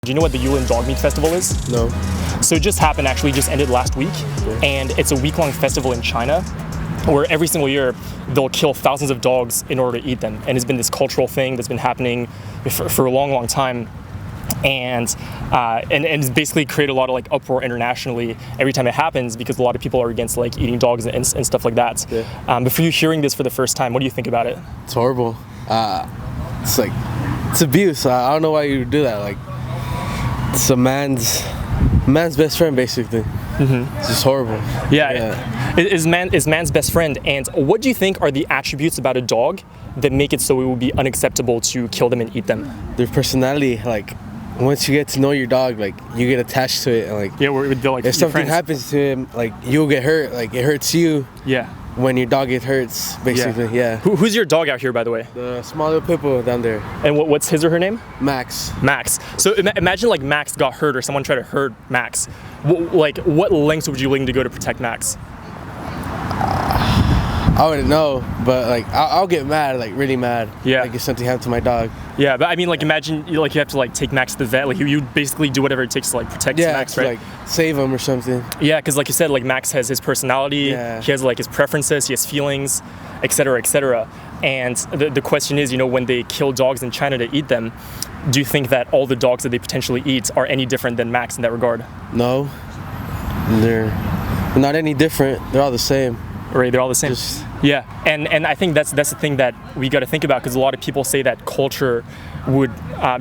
Do you know what the Yulin Dog Meat Festival is? No. So it just happened, actually just ended last week, and it's a week-long festival in China where every single year they'll kill thousands of dogs in order to eat them. And it's been this cultural thing that's been happening for a long long time. And it's basically created a lot of like uproar internationally every time it happens because a lot of people are against like eating dogs and stuff like that. Yeah. But for you hearing this for the first time, what do you think about it? It's horrible. It's abuse. I don't know why you do that. Like, it's a man's best friend, basically. Mm-hmm. It's just horrible. Yeah. Is man's best friend. And what do you think are the attributes about a dog that make it so it would be unacceptable to kill them and eat them? Their personality, like, once you get to know your dog, like, you get attached to it, and like, yeah, like if something happens to him, like, you'll get hurt. Like, it hurts you. Yeah. When your dog gets hurts, basically. Yeah. Who's your dog out here, by the way? The small little pit bull down there. And what's his or her name? Max. Max. So imagine like Max got hurt or someone tried to hurt Max. What lengths would you willing to go to protect Max? I wouldn't know, but like I'll get mad, like really mad. Yeah. Like if something happened to my dog. Yeah, but I mean, like imagine you have to like take Max to the vet. Like you basically do whatever it takes to like protect Max, right? Like save him or something. Yeah, because like you said, like Max has his personality. Yeah. He has like his preferences. He has feelings, etc., etc. And the question is, when they kill dogs in China to eat them, do you think that all the dogs that they potentially eat are any different than Max in that regard? No, they're not any different. They're all the same. Right, they're all the same. Yeah, and I think that's the thing that we got to think about, because a lot of people say that culture would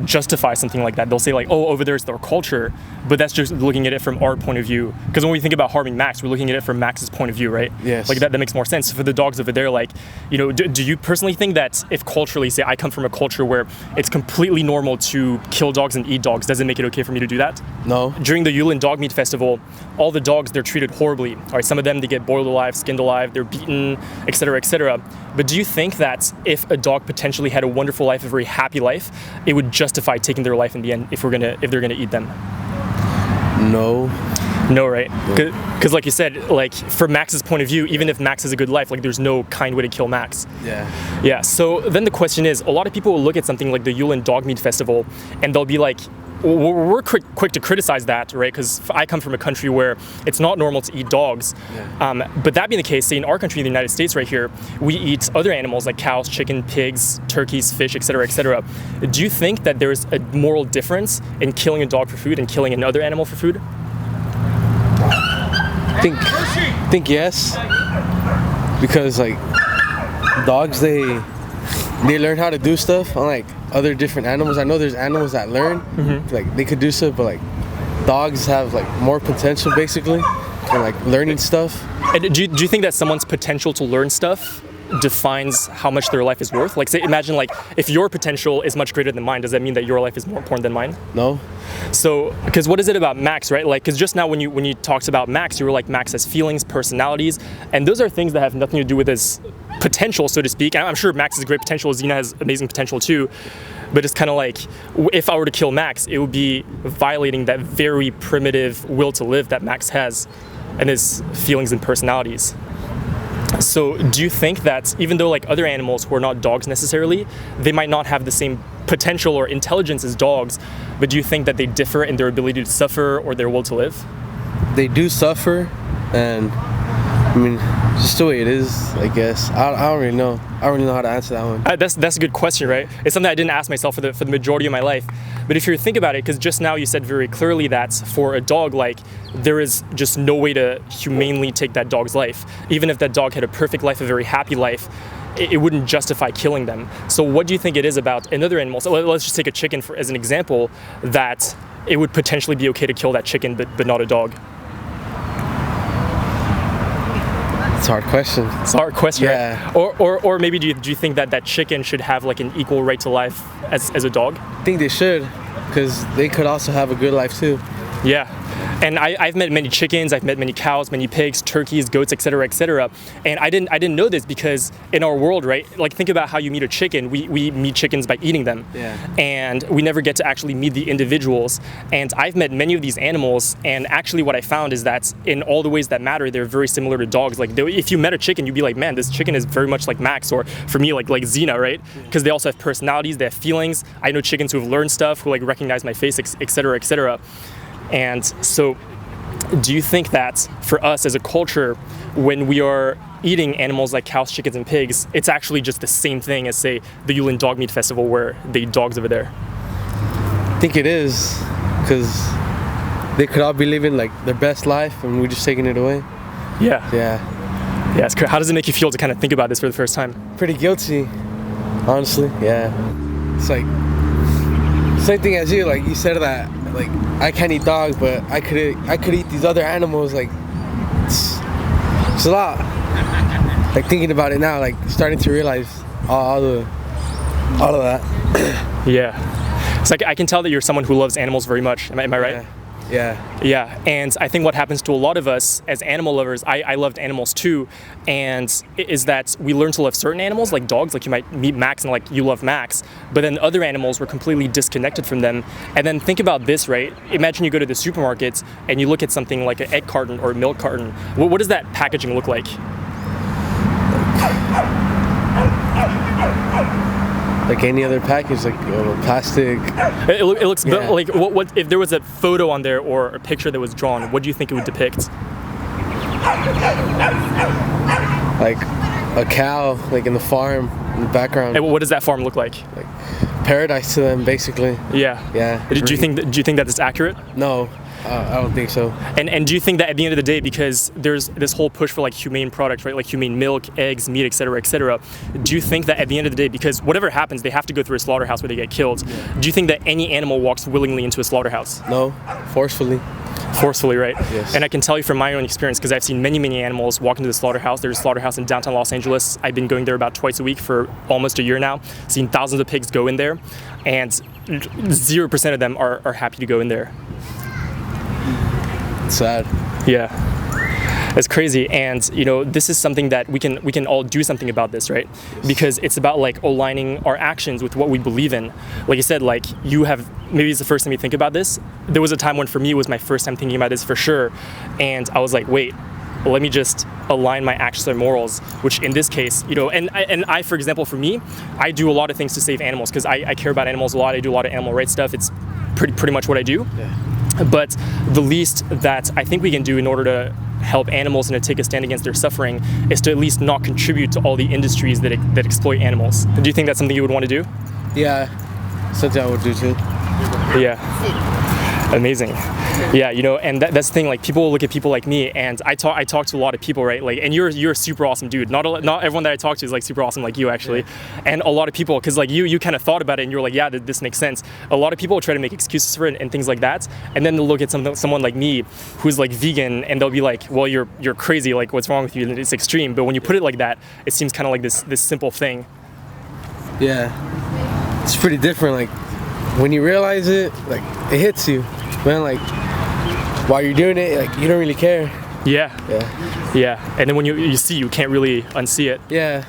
justify something like that. They'll say like, oh, over there is their culture, but that's just looking at it from our point of view. Because when we think about harming Max, we're looking at it from Max's point of view, right? Yes. Like that makes more sense. So for the dogs over there, like, do you personally think that if culturally, say I come from a culture where it's completely normal to kill dogs and eat dogs, does it make it okay for me to do that? No. During the Yulin Dog Meat Festival, all the dogs, they're treated horribly. All right, some of them, they get boiled alive, skinned alive, they're beaten, etc., etc. But do you think that if a dog potentially had a wonderful life, a very happy life, it would justify taking their life in the end if they're gonna eat them? No. No, right? Because like you said, like from Max's point of view, even if Max has a good life, like there's no kind way to kill Max. Yeah. Yeah. So then the question is, a lot of people will look at something like the Yulin Dog Meat Festival, and they'll be like, we're quick to criticize that, right? Because I come from a country where it's not normal to eat dogs. Yeah. But that being the case, say in our country, the United States right here, we eat other animals like cows, chicken, pigs, turkeys, fish, etc., etc. Do you think that there's a moral difference in killing a dog for food and killing another animal for food? I think yes. Because like dogs, they learn how to do stuff, unlike other different animals. I know there's animals that learn, like they could do stuff, but like dogs have like more potential basically, and like learning stuff. And do you think that someone's potential to learn stuff defines how much their life is worth? Like, say, imagine like if your potential is much greater than mine, does that mean that your life is more important than mine? No. So, because what is it about Max, right? Like, because just now when you talked about Max, you were like, Max has feelings, personalities, and those are things that have nothing to do with his potential, so to speak. I'm sure Max has great potential. Xena has amazing potential too. But it's kind of like, if I were to kill Max, it would be violating that very primitive will to live that Max has and his feelings and personalities. So do you think that even though like other animals who are not dogs necessarily, they might not have the same potential or intelligence as dogs, but do you think that they differ in their ability to suffer or their will to live? They do suffer, and I mean, just the way it is, I guess. I don't really know. I don't really know how to answer that one. That's a good question, right? It's something I didn't ask myself for the majority of my life. But if you think about it, because just now you said very clearly that for a dog, like, there is just no way to humanely take that dog's life. Even if that dog had a perfect life, a very happy life, it wouldn't justify killing them. So what do you think it is about another animal? So let's just take a chicken as an example, that it would potentially be okay to kill that chicken, but not a dog. It's a hard question. It's a hard question, yeah. Right? Or maybe do you think that chicken should have like an equal right to life as a dog? I think they should, because they could also have a good life too. Yeah. And I've met many chickens, I've met many cows, many pigs, turkeys, goats, etc., etc. And I didn't know this because in our world, right? Like think about how you meet a chicken. We meet chickens by eating them, and we never get to actually meet the individuals. And I've met many of these animals, and actually what I found is that in all the ways that matter, they're very similar to dogs. Like if you met a chicken, you'd be like, man, this chicken is very much like Max, or for me, like Xena, right? Because they also have personalities, they have feelings. I know chickens who have learned stuff, who like recognize my face, etc., etc. And so, do you think that for us as a culture, when we are eating animals like cows, chickens, and pigs, it's actually just the same thing as, say, the Yulin Dog Meat Festival where they eat dogs over there? I think it is, because they could all be living like their best life and we're just taking it away. Yeah. Yeah. It's how does it make you feel to kind of think about this for the first time? Pretty guilty, honestly. Yeah. It's like same thing as you. Like you said that. Like I can't eat dogs, but I could eat these other animals. Like it's a lot. Like thinking about it now, like starting to realize all of that. Yeah. It's like I can tell that you're someone who loves animals very much. Am I right? Yeah. And I think what happens to a lot of us as animal lovers, I loved animals too, and is that we learn to love certain animals like dogs, like you might meet Max and like you love Max, but then other animals were completely disconnected from them. And then think about this, right? Imagine you go to the supermarket and you look at something like an egg carton or a milk carton. What does that packaging look like? Like any other package, like plastic. It looks like what if there was a photo on there or a picture that was drawn? What do you think it would depict? Like a cow, like in the farm in the background. And what does that farm look like? Like paradise to them, basically. Yeah. Do you think that is accurate? No. I don't think so. And do you think that at the end of the day, because there's this whole push for like humane products, right? Like humane milk, eggs, meat, etc., do you think that at the end of the day, because whatever happens, they have to go through a slaughterhouse where they get killed, do you think that any animal walks willingly into a slaughterhouse? No, forcefully. Forcefully, right? Yes. And I can tell you from my own experience, because I've seen many animals walk into the slaughterhouse. There's a slaughterhouse in downtown Los Angeles. I've been going there about twice a week for almost a year now, seen thousands of pigs go in there, and 0% of them are happy to go in there. Sad. Yeah, it's crazy. And this is something that we can all do something about this, right? Yes. Because it's about like aligning our actions with what we believe in. Like you said, like you have, maybe it's the first time you think about this. There was a time when for me it was my first time thinking about this for sure, and I was like, wait, let me just align my actions and morals, which in this case, and I, for example, for me, I do a lot of things to save animals because I care about animals a lot. I do a lot of animal rights stuff. It's pretty much what I do. Yeah. But the least that I think we can do in order to help animals and to take a stand against their suffering is to at least not contribute to all the industries that exploit animals. Do you think that's something you would want to do? Yeah, something I would do too. Yeah, amazing. Yeah, and that's the thing. Like people will look at people like me, and I talk to a lot of people, right? Like, and you're a super awesome dude. Not everyone that I talk to is like super awesome like you actually, and a lot of people, because like you kind of thought about it and you're like, yeah, this makes sense. A lot of people will try to make excuses for it and things like that, and then they'll look at someone like me who's like vegan, and they'll be like, well, you're crazy. Like, what's wrong with you? And it's extreme. But when you put it like that, it seems kind of like this simple thing. Yeah, it's pretty different. Like when you realize it, like it hits you, man. Like while you're doing it, like you don't really care. Yeah. And then when you see, you can't really unsee it. Yeah.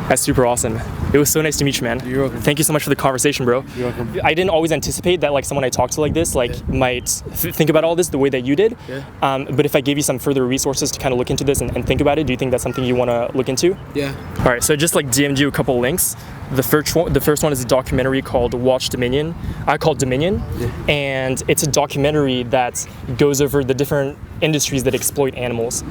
That's super awesome. It was so nice to meet you, man. You're welcome. Thank you so much for the conversation, bro. You're welcome. I didn't always anticipate that like someone I talked to like this might think about all this the way that you did. Yeah. But if I gave you some further resources to kind of look into this and think about it, do you think that's something you want to look into? Yeah. All right, so I just like DM'd you a couple links. The first one is a documentary called Watch Dominion. I call it Dominion, and it's a documentary that goes over the different industries that exploit animals.